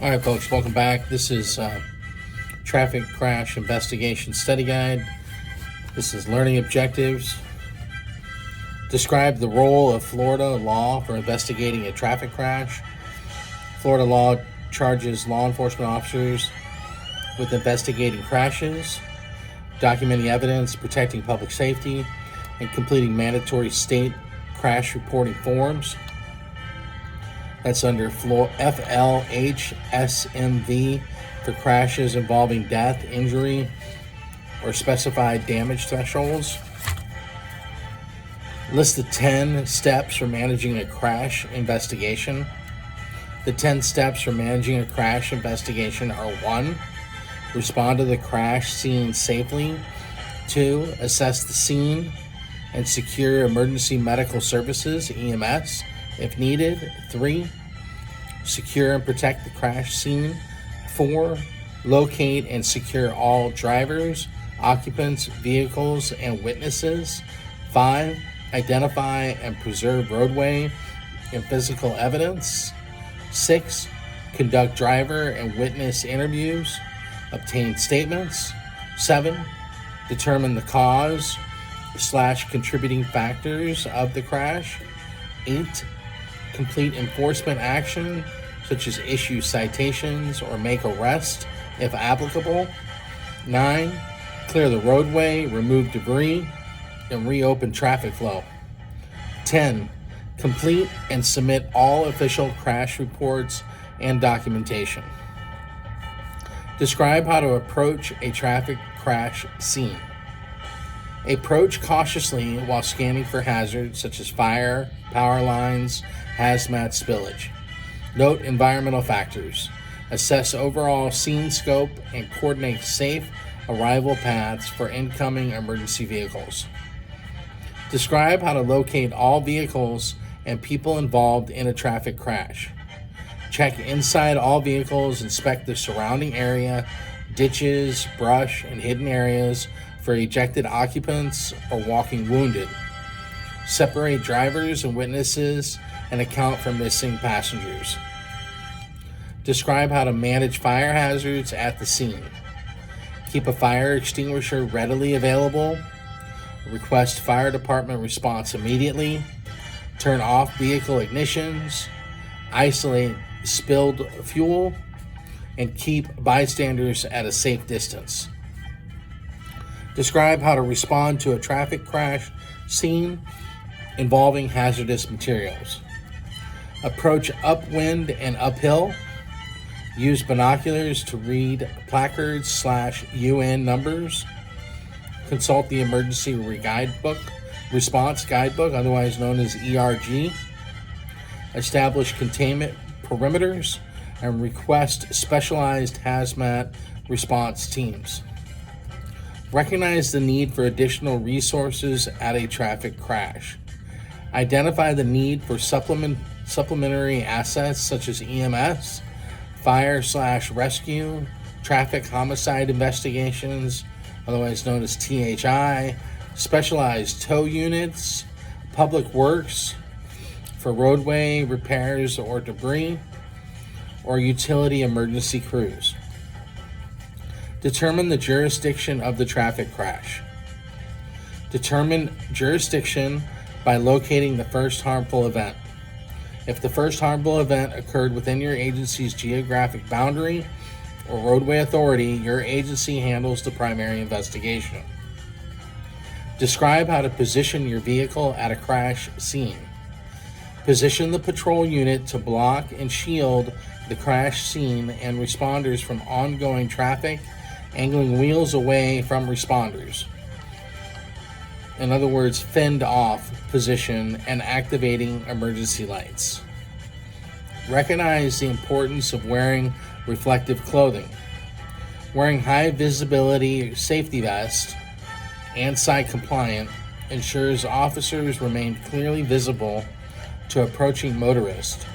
All right, folks, welcome back. This is Traffic Crash Investigation Study Guide. This is learning objectives. Describe the role of Florida law for investigating a traffic crash. Florida law charges law enforcement officers with investigating crashes, documenting evidence, protecting public safety, and completing mandatory state crash reporting forms. That's under FLHSMV for crashes involving death, injury, or specified damage thresholds. List the 10 steps for managing a crash investigation. The 10 steps for managing a crash investigation are 1. Respond to the crash scene safely. 2. Assess the scene and secure emergency medical services, EMS, if needed. 3. Secure and protect the crash scene. 4. Locate and secure all drivers, occupants, vehicles, and witnesses. 5. Identify and preserve roadway and physical evidence. 6. Conduct driver and witness interviews. Obtain statements. 7. Determine the cause/contributing factors of the crash. 8. Complete enforcement action, such as issue citations or make arrests if applicable. 9. Clear the roadway, remove debris, and reopen traffic flow. 10. Complete and submit all official crash reports and documentation. Describe how to approach a traffic crash scene. Approach cautiously while scanning for hazards such as fire, power lines, hazmat spillage. Note environmental factors. Assess overall scene scope and coordinate safe arrival paths for incoming emergency vehicles. Describe how to locate all vehicles and people involved in a traffic crash. Check inside all vehicles, inspect the surrounding area, ditches, brush, and hidden areas for ejected occupants or walking wounded. Separate drivers and witnesses and account for missing passengers. Describe how to manage fire hazards at the scene. Keep a fire extinguisher readily available. Request fire department response immediately. Turn off vehicle ignitions. Isolate spilled fuel. And keep bystanders at a safe distance. Describe how to respond to a traffic crash scene involving hazardous materials. Approach upwind and uphill. Use binoculars to read placards/UN numbers. Consult the emergency response guidebook, otherwise known as ERG. Establish containment perimeters and request specialized hazmat response teams. Recognize the need for additional resources at a traffic crash. Identify the need for supplementary assets such as EMS, fire/rescue, traffic homicide investigations, otherwise known as THI, specialized tow units, public works for roadway repairs or debris, or utility emergency crews. Determine the jurisdiction of the traffic crash. Determine jurisdiction by locating the first harmful event. If the first harmful event occurred within your agency's geographic boundary or roadway authority, your agency handles the primary investigation. Describe how to position your vehicle at a crash scene. Position the patrol unit to block and shield the crash scene and responders from ongoing traffic, angling wheels away from responders. In other words, fend off position and activating emergency lights. Recognize the importance of wearing reflective clothing. Wearing high visibility safety vests and site compliant ensures officers remain clearly visible to approaching motorists,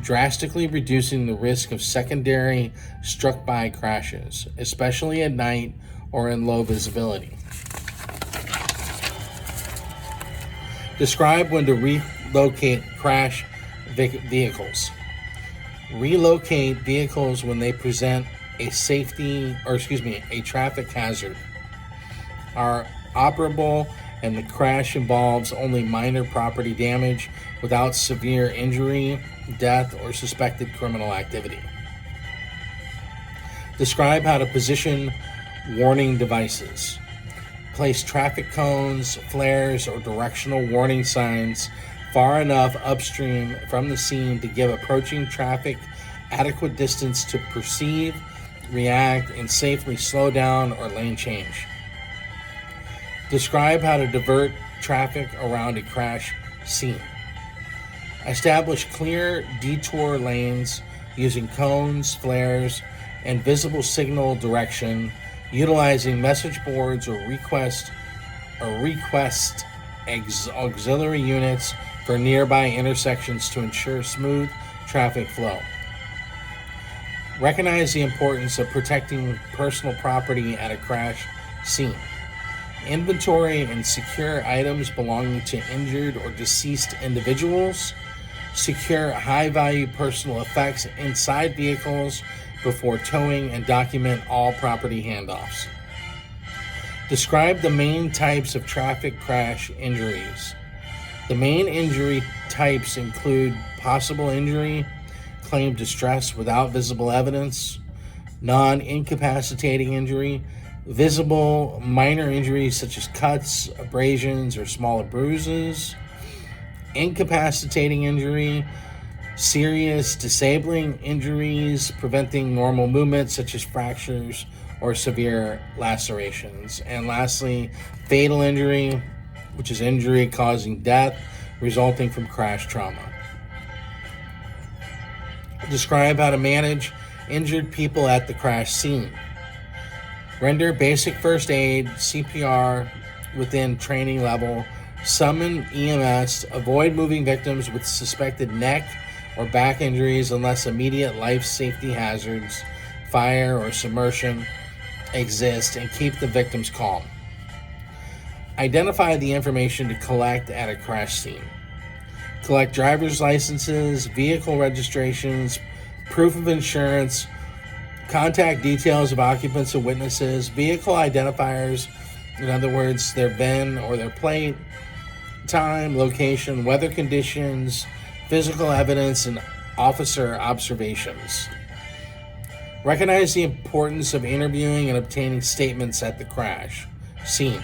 drastically reducing the risk of secondary struck-by crashes, especially at night or in low visibility. Describe when to relocate crash vehicles. Relocate vehicles when they present a traffic hazard are operable and the crash involves only minor property damage without severe injury, death, or suspected criminal activity. Describe how to position warning devices. Place traffic cones, flares, or directional warning signs far enough upstream from the scene to give approaching traffic adequate distance to perceive, react, and safely slow down or lane change. Describe how to divert traffic around a crash scene. Establish clear detour lanes using cones, flares, and visible signal direction, utilizing message boards or request auxiliary units for nearby intersections to ensure smooth traffic flow. Recognize the importance of protecting personal property at a crash scene. Inventory and secure items belonging to injured or deceased individuals. Secure high-value personal effects inside vehicles before towing and document all property handoffs. Describe the main types of traffic crash injuries. The main injury types include possible injury, claimed distress without visible evidence, non-incapacitating injury, visible minor injuries such as cuts, abrasions, or smaller bruises, incapacitating injury, serious disabling injuries preventing normal movement such as fractures or severe lacerations, and lastly, fatal injury, which is injury causing death resulting from crash trauma. Describe how to manage injured people at the crash scene. Render basic first aid, CPR within training level. Summon EMS. Avoid moving victims with suspected neck or back injuries unless immediate life safety hazards, fire or submersion exist, and keep the victims calm. Identify the information to collect at a crash scene. Collect driver's licenses, vehicle registrations, proof of insurance, contact details of occupants and witnesses, vehicle identifiers, in other words, their VIN or their plate, time, location, weather conditions, physical evidence, and officer observations. Recognize the importance of interviewing and obtaining statements at the crash scene.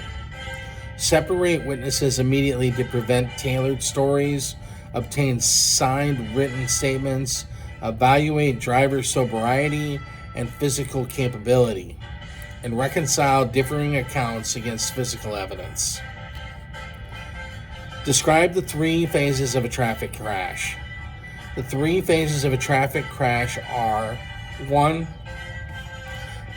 Separate witnesses immediately to prevent tailored stories. Obtain signed written statements. Evaluate driver sobriety and physical capability, and reconcile differing accounts against physical evidence. Describe the three phases of a traffic crash. The three phases of a traffic crash are: 1.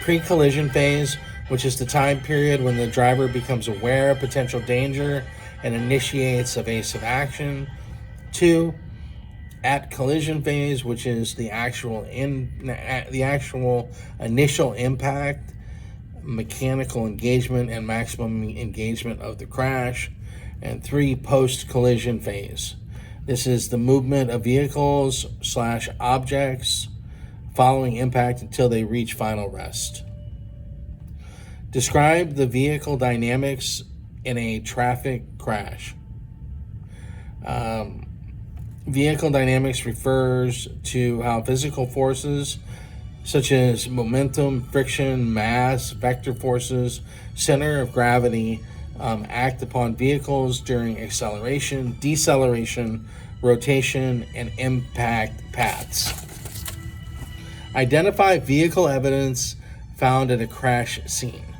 Pre-collision phase, which is the time period when the driver becomes aware of potential danger and initiates evasive action. 2. At collision phase, which is the actual initial impact, mechanical engagement, and maximum engagement of the crash. And 3. Post-collision phase. This is the movement of vehicles / objects following impact until they reach final rest. Describe the vehicle dynamics in a traffic crash. Vehicle dynamics refers to how physical forces such as momentum, friction, mass, vector forces, center of gravity act upon vehicles during acceleration, deceleration, rotation, and impact paths. Identify vehicle evidence found at a crash scene.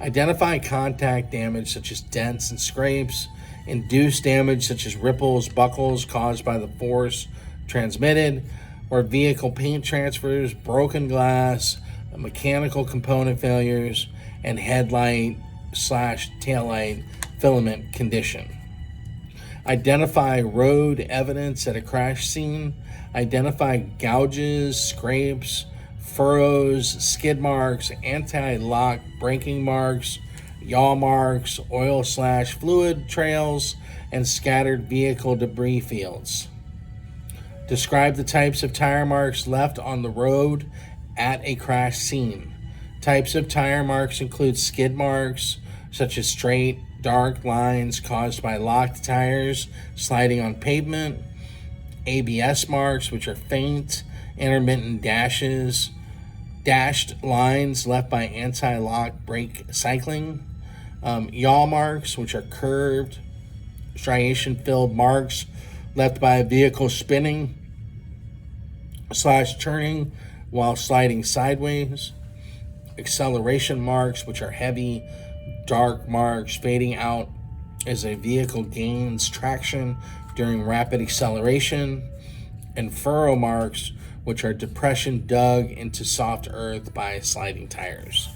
Identify contact damage such as dents and scrapes, induced damage such as ripples, buckles caused by the force transmitted, or vehicle paint transfers, broken glass, mechanical component failures, and headlight / taillight filament condition. Identify road evidence at a crash scene. Identify gouges, scrapes, furrows, skid marks, anti-lock braking marks, yaw marks, oil / fluid trails, and scattered vehicle debris fields. Describe the types of tire marks left on the road at a crash scene. Types of tire marks include skid marks, such as straight, dark lines caused by locked tires sliding on pavement. ABS marks, which are faint, intermittent dashed lines left by anti-lock brake cycling. Yaw marks, which are curved, striation-filled marks left by a vehicle spinning / turning while sliding sideways. Acceleration marks, which are heavy, dark marks fading out as a vehicle gains traction during rapid acceleration. And furrow marks, which are depression dug into soft earth by sliding tires.